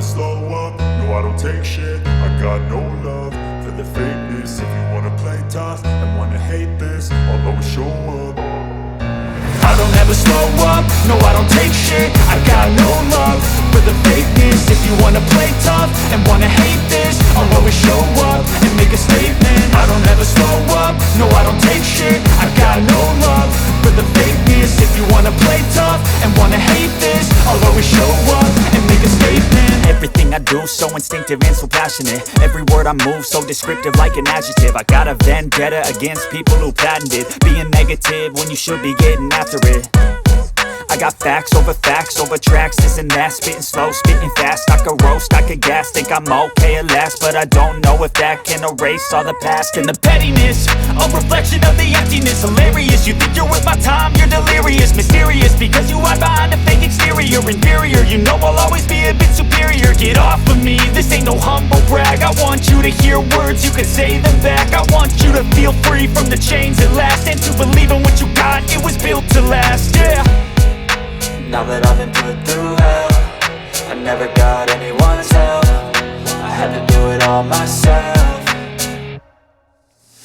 slow up, no I don't take shit. I got no love for the fakeness. If you wanna play tough and wanna hate this, I'll always show up. I don't ever slow up, no I don't take shit. I got no love for the fakeness. If you wanna play tough and wanna hate this, I'll always show up and make a statement. I don't ever slow up, no I don't take shit. I got no love for the fakeness. If you wanna play tough and wanna hate this, I'll always show up and make a statement. Everything I do so instinctive and so passionate. Every word I move so descriptive like an adjective. I got a vendetta against people who patented being negative when you should be getting after it. I got facts over tracks, this and that. Spitting slow, spitting fast, I could roast, I could gas. Think I'm okay at last, but I don't know if that can erase all the past. And the pettiness, a reflection of the emptiness. Hilarious, you think you're worth my time, you're delirious. Mysterious, because you hide behind a fake exterior. Inferior, you know I'll always be a bit superior. Get off of me, this ain't no humble brag. I want you to hear words, you can say them back. I want you to feel free from the chains at last, and to believe in what you got, it was built to last, yeah. Now that I've been put through hell, I never got anyone's help. I had to do it all myself.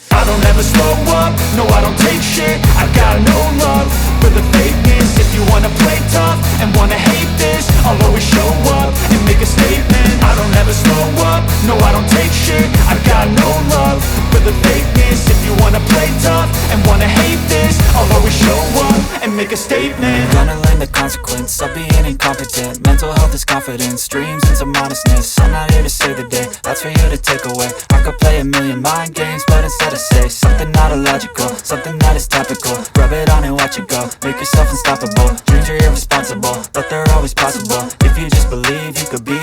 I don't ever slow up, no I don't take shit. I got no love for the fakeness. If you wanna play tough and wanna hate this, I'll always show up and make a statement. I don't ever slow up, no I don't take shit. I got no love for the fakeness. If you wanna play tough and wanna hate this, I'll always show up and make a statement. Gonna learn the consequence of being incompetent. Mental health is confidence, dreams and some honestness. I'm not here to save the day, that's for you to take away. I could play a million mind games, but instead I say something not illogical, something that is topical. Rub it on and watch it go, make yourself unstoppable. Dreams are irresponsible, but they're always possible. If you just believe, you could be